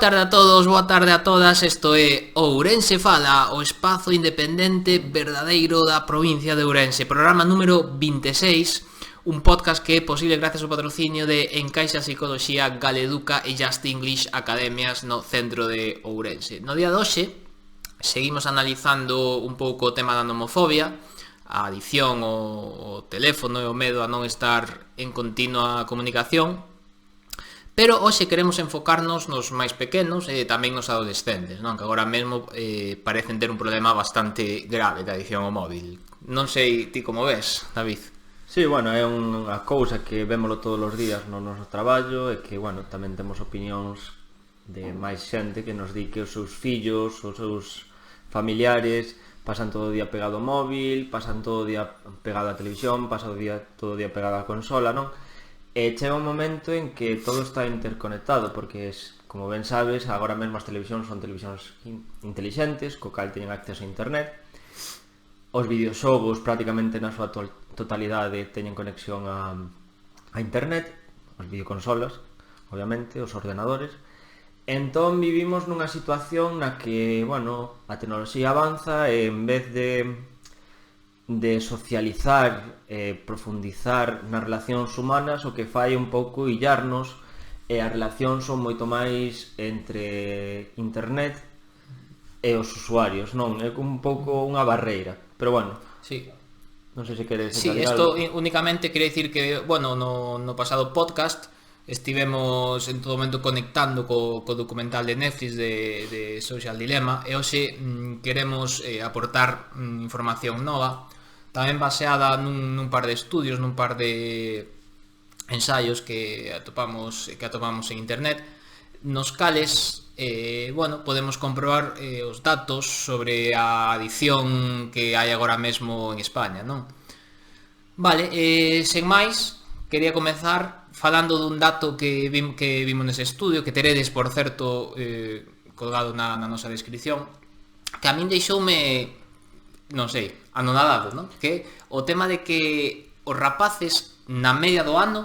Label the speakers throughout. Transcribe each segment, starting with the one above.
Speaker 1: tarde a todos, boa tarde a todas. Isto é Ourense Fala, o espazo independente verdadeiro da provincia de Ourense. Programa número 26, un podcast que é posible gracias ao patrocinio de Encaixa Psicoloxía, Galeduca e Just English Academias no centro de Ourense. No día de hoxe, seguimos analizando un pouco o tema da nomofobia, a adicción ao teléfono e o medo a non estar en continua comunicación. Pero hoxe queremos enfocarnos nos máis pequenos e tamén nos adolescentes, non? Que agora mesmo parecen ter un problema bastante grave da adicción ao móvil. Non sei ti como ves, David.
Speaker 2: Sí, bueno, é unha cousa que vémolo todos os días no noso traballo e que, bueno, tamén temos opinións de máis xente que nos di que os seus fillos, os seus familiares pasan todo o día pegado ao móvil, pasan todo o día pegado á televisión, pasan todo o día pegado á consola, non? E chega un momento en que todo está interconectado, porque, como ben sabes, agora mesmo as televisións son televisións intelixentes, co cal teñen acceso a internet. Os videoxogos prácticamente na súa totalidade teñen conexión a internet, as videoconsolas, obviamente, os ordenadores. Entón vivimos nunha situación na que, bueno, a tecnoloxía avanza e en vez de socializar e profundizar nas relacións humanas, o que fai un pouco illarnos, e as relacións son moito máis entre internet e os usuarios, non? É un pouco unha barreira, pero bueno,
Speaker 1: sí.
Speaker 2: Non sei se queres
Speaker 1: sí, isto únicamente quere dicir que, bueno, no pasado podcast estivemos en todo momento conectando co documental de Netflix de Social Dilemma, e hoxe queremos aportar información nova, tamén baseada nun par de estudios, nun par de ensaios que atopamos en internet, nos cales bueno, podemos comprobar os datos sobre a adicción que hai agora mesmo en España, non? Vale, sen máis, quería comezar falando dun dato que vimos nese estudio, que teredes, por certo, colgado na nosa descripción, que a min deixoume, non sei, anonadado, non? Que o tema de que os rapaces na media do ano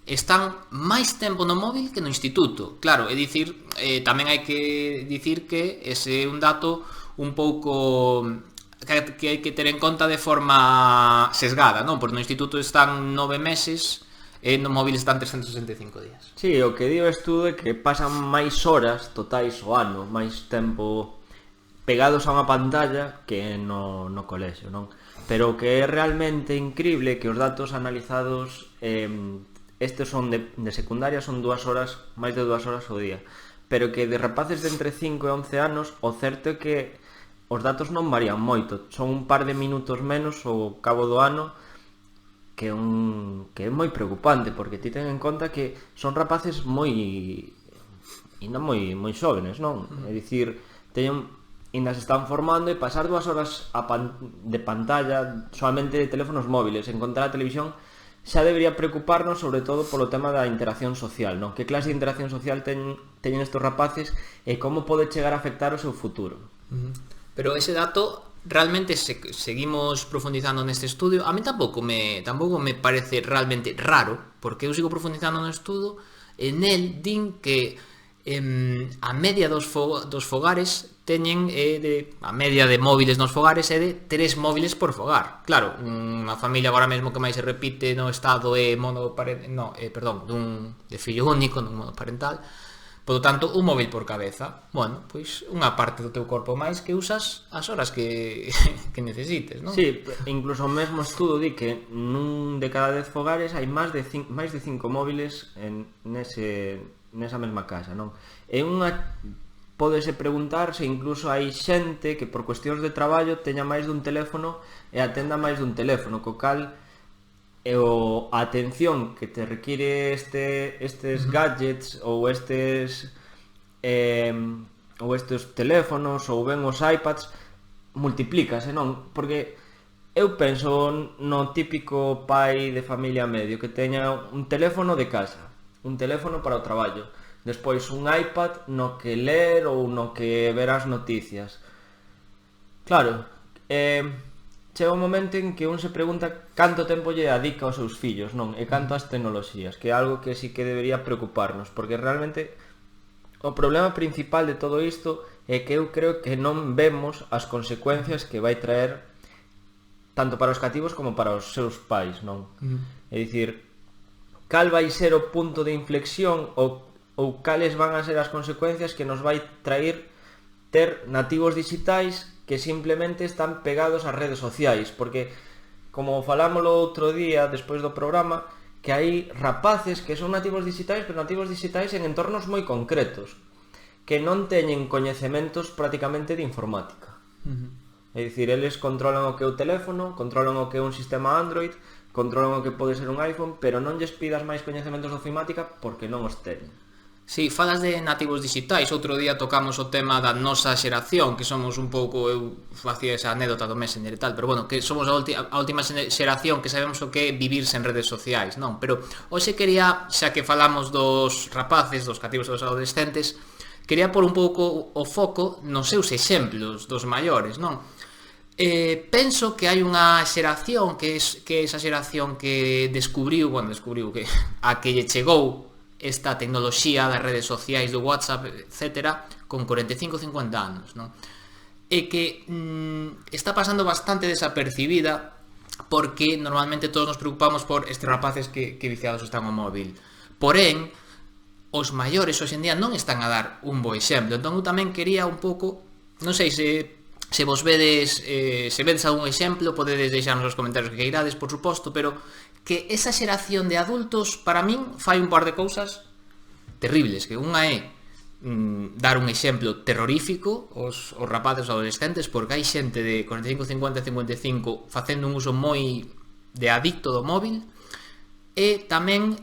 Speaker 1: están máis tempo no móvil que no instituto. Claro, é dicir, tamén hai que dicir que ese é un dato un pouco que hai que ter en conta de forma sesgada, non? Porque no instituto están 9 meses e no móvil están 365 días.
Speaker 2: Sí, o que digo estudo é que pasan máis horas totais o ano, máis tempo pegados a unha pantalla que no colexio, non? Pero o que é realmente incrible que os datos analizados estes son de secundaria, son 2 horas, máis de 2 horas ao día, pero que de rapaces de entre 5 e 11 anos o certo é que os datos non varían moito, son un par de minutos menos ao cabo do ano, que é moi preocupante, porque ti ten en conta que son rapaces moi xóvenes, non? É dicir, ainda se están formando, e pasar 2 horas de pantalla solamente de teléfonos móviles, en contra a televisión, xa debería preocuparnos sobre todo polo tema da interacción social, non? Que clase de interacción social teñen estes rapaces e como pode chegar a afectar o seu futuro.
Speaker 1: Pero ese dato realmente seguimos profundizando neste estudio. A mí tampouco me parece realmente raro, porque eu sigo profundizando no estudo e nel din que a media dos fogares teñen a media de móviles nos fogares é de 3 móviles por fogar. Claro, unha familia agora mesmo que máis se repite no estado é de fillo único, non monoparental. Por lo tanto, un móvil por cabeza. Bueno, pois unha parte do teu corpo máis que usas as horas que necesites, non?
Speaker 2: Sí, incluso o mesmo estudo di que nun de cada 10 fogares hai máis de 5 móviles nesa mesma casa, non? É pódese preguntar se incluso hai xente que por cuestións de traballo teña máis dun teléfono e atenda máis dun teléfono, co cal a atención que te require estes gadgets ou estes teléfonos ou ben os iPads multiplícase, non? Porque eu penso no típico pai de familia medio que teña un teléfono de casa, un teléfono para o traballo, despois un iPad no que ler ou no que ver as noticias. Claro, chega un momento en que un se pregunta canto tempo lle dedica aos seus fillos, non? E canto ás tecnoloxías, que é algo que sí que debería preocuparnos, porque realmente O problema principal de todo isto é que eu creo que non vemos as consecuencias que vai traer tanto para os cativos como para os seus pais, non? É dicir, cal vai ser o punto de inflexión ou cales van a ser as consecuencias que nos vai traer ter nativos digitais que simplemente están pegados ás redes sociais, porque como falámoslo outro día despois do programa, que hai rapaces que son nativos digitais, pero nativos digitais en entornos moi concretos, que non teñen coñecementos prácticamente de informática. É dicir, eles controlan o que é o teléfono, controlan o que é un sistema Android, controlan o que pode ser un iPhone, pero non lles pidas máis coñecementos de ofimática porque non os teñen.
Speaker 1: Si, falas de nativos digitais, outro día tocamos o tema da nosa xeración, que somos un pouco, eu facía esa anécdota do Messenger e tal, pero bueno, que somos a última xeración que sabemos o que é vivir sen redes sociais, non? Pero hoxe quería, xa que falamos dos rapaces, dos cativos e dos adolescentes, quería pôr un pouco o foco nos seus exemplos dos maiores, non? Penso que hai unha xeración que é esa xeración que descubriu que a que lle chegou esta tecnoloxía das redes sociais, do WhatsApp, etc., con 45-50 anos, non? E que está pasando bastante desapercibida porque normalmente todos nos preocupamos por estes rapaces que viciados están ao móvil. Porén, os maiores hoxe en día non están a dar un bo exemplo. Entón eu tamén quería un pouco, non sei se vos vedes, se vedes algún exemplo, podedes deixarnos os comentarios que queirades, por suposto, pero que esa xeración de adultos, para min, fai un par de cousas terribles, que unha é dar un exemplo terrorífico aos rapaces e adolescentes, porque hai xente de 45, 50, 55 facendo un uso moi de adicto do móvil, e tamén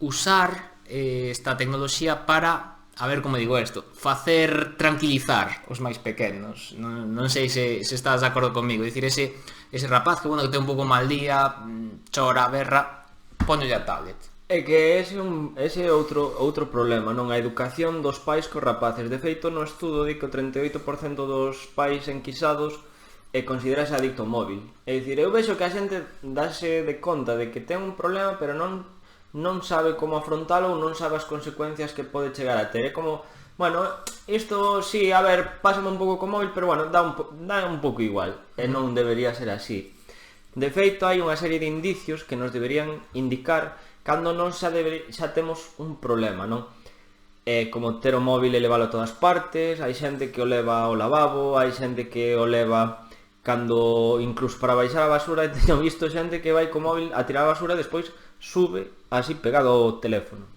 Speaker 1: usar esta tecnoloxía para, a ver como digo isto, facer tranquilizar os máis pequenos. Non sei se estás de acordo comigo, dicir, ese rapaz que, bueno, que ten un pouco mal día, chora, berra, ponlle a tablet.
Speaker 2: É que ese é outro problema, non? A educación dos pais cos rapaces. De feito, no estudo di que o 38% dos pais enquisados considerase adicto ao móvil. É dicir, eu vexo que a xente dáse de conta de que ten un problema, pero non sabe como afrontalo ou non sabe as consecuencias que pode chegar a ter. É como, bueno, isto sí, a ver, pásame un pouco co móvil, pero bueno, dá un pouco igual, e non debería ser así. De feito, hai unha serie de indicios que nos deberían indicar cando non xa temos un problema, non? Como ter o móvil e leválo a todas partes, hai xente que o leva ao lavabo, hai xente que o leva cando incluso para baixar a basura, e teño visto xente que vai co móvil a tirar a basura e despois sube así pegado ao teléfono.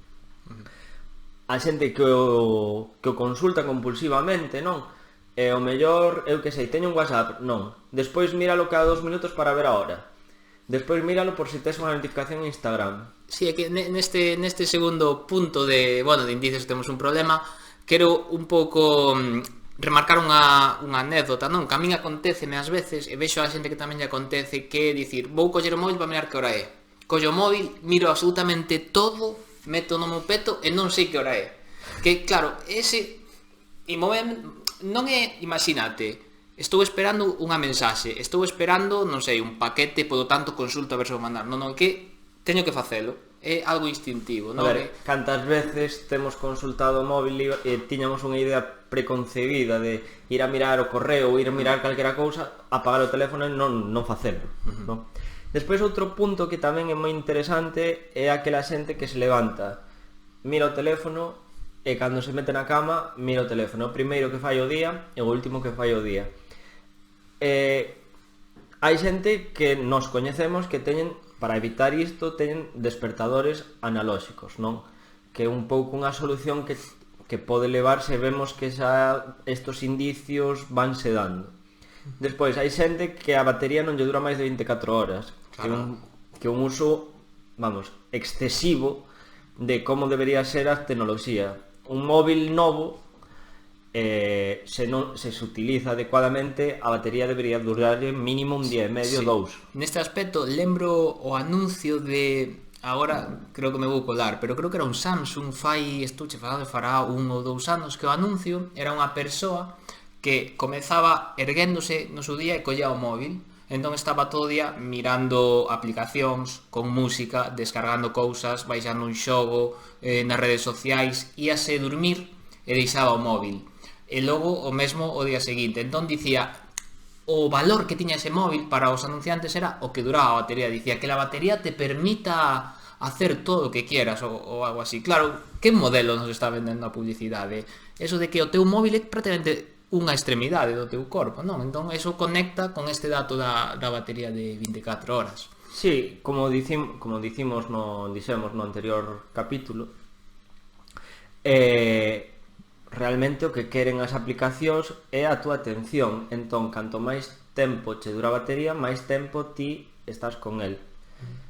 Speaker 2: A xente que o consulta compulsivamente, non? E o mellor, eu que sei, teño un WhatsApp, non. Despois míralo cada 2 minutos para ver a hora. Despois míralo por se tes unha notificación en Instagram.
Speaker 1: Si, é que neste segundo punto de indicios que temos un problema, quero un pouco remarcar unha anécdota, non? Que a min aconteceme ás veces, e vexo a xente que tamén lle acontece, que é dicir, vou coller o móvil para mirar que hora é. Collo o móvil, miro absolutamente todo, meto no meu peto e non sei que hora é. Que, claro, non é, imagínate, estou esperando unha mensaxe, estou esperando, non sei, un paquete, polo tanto consulto a ver se vou mandar. Non, que teño que facelo. É algo instintivo, non?
Speaker 2: A ver, cantas veces temos consultado o móvil e tiñamos unha idea preconcebida de ir a mirar o correo ou ir a mirar calquera cousa, apagar o teléfono e non facelo, non? Despois outro punto que tamén é moi interesante é aquela xente que se levanta, mira o teléfono e cando se mete na cama mira o teléfono. O primeiro que fai o día e o último que fai o día. Hai xente que nos coñecemos que teñen, para evitar isto, teñen despertadores analóxicos, non? Que é un pouco unha solución que pode levarse, vemos que xa estos indicios vanse dando. Despois, hai xente que a batería non lle dura máis de 24 horas, claro. que un uso, excesivo de como debería ser a tecnoloxía. Un móvil novo, se se utiliza adecuadamente, a batería debería durarlle mínimo un día e medio, 2.
Speaker 1: Neste aspecto, lembro o anuncio de... Agora creo que me vou colar, pero creo que era un Samsung, fará 1 ou 2 anos, que o anuncio era unha persoa que comezaba erguéndose no seu día e collía o móvil, entón estaba todo o día mirando aplicacións, con música, descargando cousas, baixando un xogo nas redes sociais, íase dormir e deixaba o móvil. E logo o mesmo o día seguinte. Entón dicía, o valor que tiña ese móvil para os anunciantes era o que duraba a batería. Dicía que la batería te permita hacer todo o que quieras ou algo así. Claro, que modelo nos está vendendo a publicidade? Eso de que o teu móvil é prácticamente unha extremidade do teu corpo, non? Entón, eso conecta con este dato da batería de 24 horas.
Speaker 2: Sí, como dixemos no anterior capítulo, realmente o que queren as aplicacións é a túa atención. Entón, canto máis tempo che dura a batería, máis tempo ti estás con el.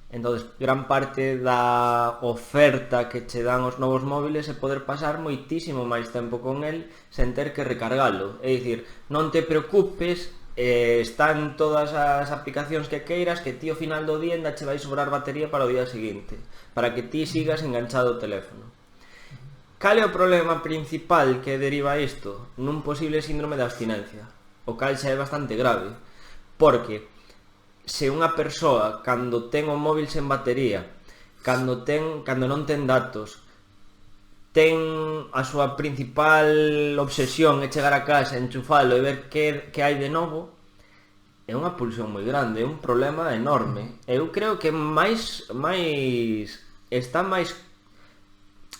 Speaker 2: Entón, gran parte da oferta que che dan os novos móviles é poder pasar moitísimo máis tempo con el sen ter que recargalo. É dicir, non te preocupes, están todas as aplicacións que queiras, que ti ao final do día ainda che vai sobrar batería para o día seguinte, para que ti sigas enganchado ao teléfono. Cal é o problema principal que deriva isto? Nun posible síndrome de abstinencia, o cal xa é bastante grave, porque se unha persoa, cando ten o móvil sen batería, cando non ten datos, ten a súa principal obsesión é chegar a casa, enchufalo e ver que hai de novo, é unha pulsión moi grande, é un problema enorme. Eu creo que está máis,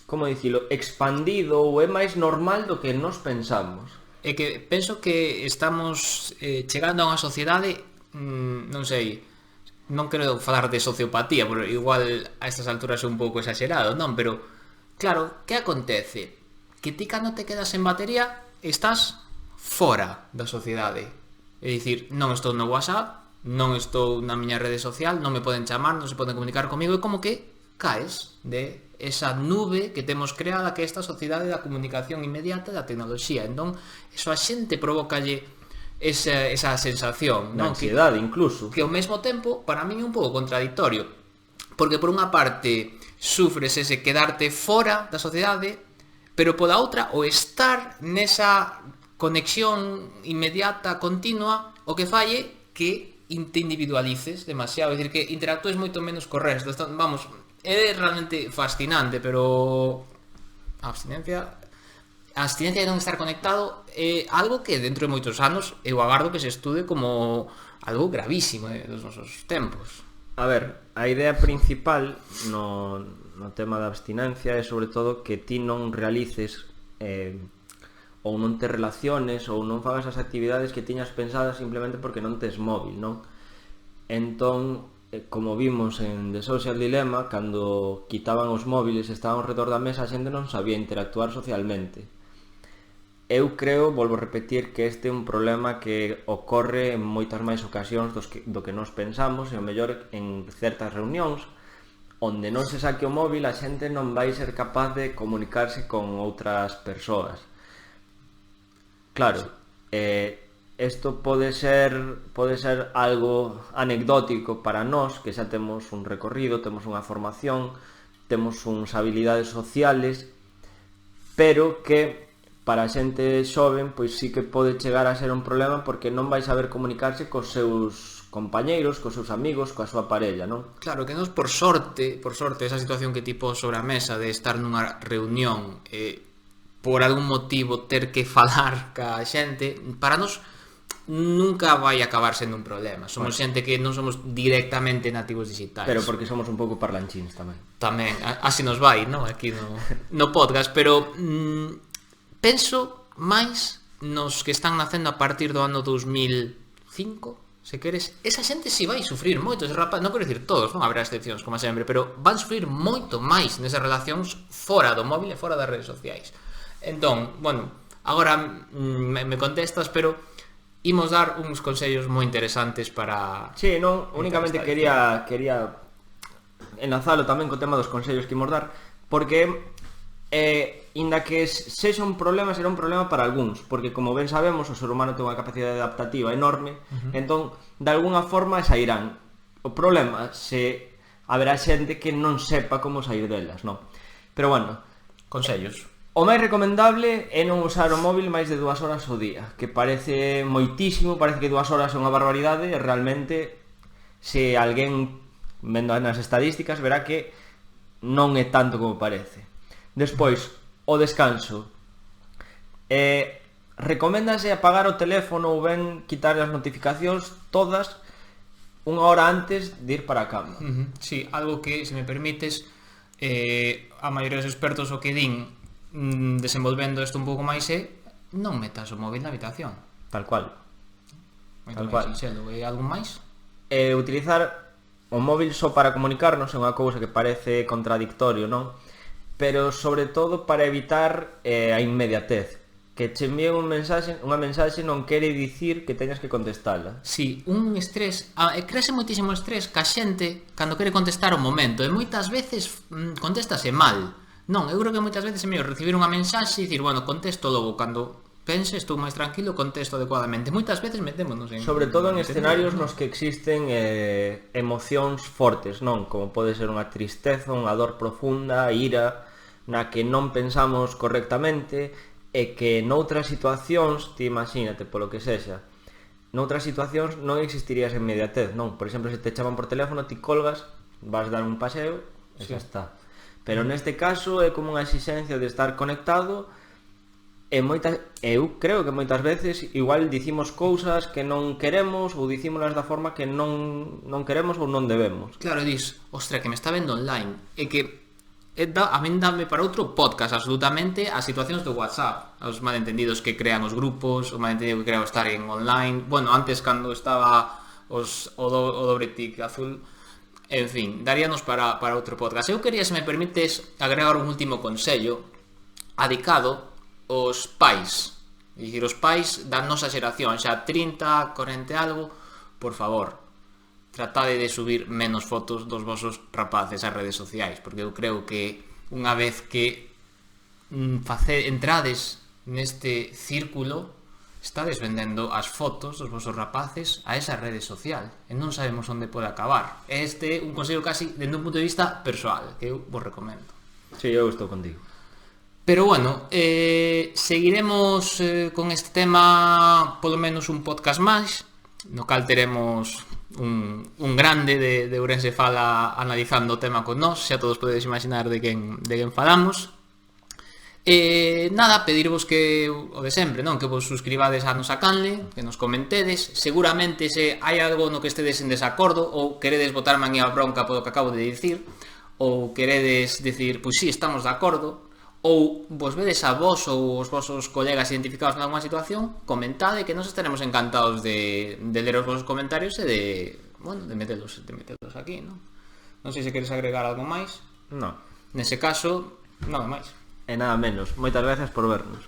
Speaker 2: como dicilo, expandido ou é máis normal do que nos pensamos.
Speaker 1: É que penso que estamos chegando a unha sociedade, non sei, non quero falar de sociopatía, porque igual a estas alturas é un pouco exagerado, non? Pero, claro, que acontece? Que ti cando te quedas en batería estás fora da sociedade. É dicir, non estou no WhatsApp, non estou na miña rede social, non me poden chamar, non se poden comunicar comigo, é como que caes de esa nube que temos creada, que é esta sociedade da comunicación inmediata da tecnoloxía. Entón, eso a xente provocalle esa sensación,
Speaker 2: non? Ansiedade, incluso.
Speaker 1: Que ao mesmo tempo, para min é un pouco contradictorio, porque por unha parte sufres ese quedarte fora da sociedade, pero pola outra, o estar nesa conexión inmediata, continua, o que falle que te individualices demasiado, é dicir, que interactúes moito menos co resto. Vamos, é realmente fascinante, pero a abstinencia de non estar conectado é algo que dentro de moitos anos eu agardo que se estude como algo gravísimo dos nosos tempos.
Speaker 2: A ver, a idea principal no tema da abstinencia é sobre todo que ti non realices ou non te relaciones ou non fagas as actividades que tiñas pensadas simplemente porque non tes móvil, non? Entón, como vimos en The Social Dilemma, cando quitaban os móviles e estaban ao redor da mesa, a xente non sabía interactuar socialmente. Eu creo, volvo a repetir, que este é un problema que ocorre en moitas máis ocasións do que nos pensamos, e o mellor en certas reunións onde non se saque o móvil, a xente non vai ser capaz de comunicarse con outras persoas. Claro, isto pode ser algo anecdótico para nós, que xa temos un recorrido, temos unha formación, temos uns habilidades sociales, pero que para a xente xoven, pois sí que pode chegar a ser un problema porque non vai saber comunicarse cos seus compañeiros, cos seus amigos, coa súa parella, non?
Speaker 1: Claro, que nos, por sorte, esa situación que tipo sobre a mesa de estar nunha reunión por algún motivo ter que falar ca xente, para nos nunca vai acabar sendo un problema. Somos xente que non somos directamente nativos digitais.
Speaker 2: Pero porque somos un pouco parlanchins tamén.
Speaker 1: Tamén, así nos vai, non? Aquí no podcast, pero penso máis nos que están nacendo a partir do ano 2005, se queres. Esa xente si vai sufrir moito, non quero dicir todos, non haberá excepcións como sempre, pero van sufrir moito máis nesas relacións fora do móvil e fora das redes sociais. Entón, bueno, agora me contestas, pero imos dar uns consellos moi interesantes para...
Speaker 2: Sí, non, únicamente quería enlazalo tamén co tema dos consellos que imos dar, porque inda que sexa un problema, será un problema para algúns, porque como ben sabemos, o ser humano ten unha capacidade adaptativa enorme, entón, de alguna forma sairán. O problema se haberá xente que non sepa como sair delas, non? Pero bueno,
Speaker 1: consellos.
Speaker 2: O máis recomendable é non usar o móvil máis de 2 horas ao día, que parece moitísimo, parece que 2 horas é unha barbaridade, e realmente, se alguén vendo nas estadísticas, verá que non é tanto como parece. Despois, o descanso. Recoméndase apagar o teléfono ou ben quitar as notificacións todas unha hora antes de ir para a cama.
Speaker 1: Sí, algo que, se me permites, a maioría dos expertos o que din, desenvolvendo isto un pouco máis, é non metas o móvil na habitación.
Speaker 2: Tal cual.
Speaker 1: Moito máis sinxelo. E algún máis?
Speaker 2: Utilizar o móvil só para comunicarnos é unha cousa que parece contradictorio, non? Pero sobre todo para evitar a inmediatez. Que che envíen unha mensaxe non quere dicir que teñas que contestala.
Speaker 1: Si, un estrés, crese moitísimo estrés que a xente cando quere contestar o momento, e moitas veces contéstase mal. Non, eu creo que moitas veces é mellor recibir unha mensaxe e dicir, bueno, contesto logo cando pense, estou máis tranquilo, contesto adecuadamente. Moitas veces metémonos en...
Speaker 2: Sobre todo en escenarios nos que existen emocións fortes, non? Como pode ser unha tristeza, unha dor profunda, ira, na que non pensamos correctamente, e que noutras situacións, ti imagínate polo que sexa, noutras situacións non existiría esa inmediatez, non? Por exemplo, se te chaman por teléfono, ti colgas, vas dar un paseo e xa está. Pero neste caso é como unha exixencia de estar conectado e eu creo que moitas veces igual dicimos cousas que non queremos ou dicímolas da forma que non queremos ou non debemos.
Speaker 1: Claro, dis, ostra, que me está vendo online, e que a min dame para outro podcast absolutamente as situacións do WhatsApp, os malentendidos que crean os grupos, o malentendido que crea o estar en online, bueno, antes cando estaba o dobre tic azul, en fin, daríanos para outro podcast. Eu quería, se me permites, agregar un último consello adicado aos pais, dicir, os pais da nosa xeración, xa 30, 40 algo, por favor, tratade de subir menos fotos dos vosos rapaces ás redes sociais, porque eu creo que unha vez que entrades neste círculo, estades vendendo as fotos dos vosos rapaces a esa rede social e non sabemos onde pode acabar. Este é un consello casi dende un punto de vista persoal que eu vos recomendo.
Speaker 2: Sí, eu estou contigo.
Speaker 1: Pero bueno, seguiremos con este tema polo menos un podcast máis, no cal teremos un grande de Ourense Fala analizando o tema con nós, xa todos podedes imaginar de quen falamos. Nada, pedirvos que o de sempre, non? Que vos suscribades a nosa canle, que nos comentedes. Seguramente se hai algo no que estedes en desacordo ou queredes botarme a mí a bronca polo que acabo de dicir, ou queredes dicir, pois si, estamos de acordo, ou vos vedes a vos ou os vosos colegas identificados en alguma situación, comentade, que nos estaremos encantados de ler os vosos comentarios e de metelos aquí, non? Non sei se queres agregar algo máis.
Speaker 2: Non.
Speaker 1: Nese caso, nada máis.
Speaker 2: E nada menos. Moitas gracias por vernos.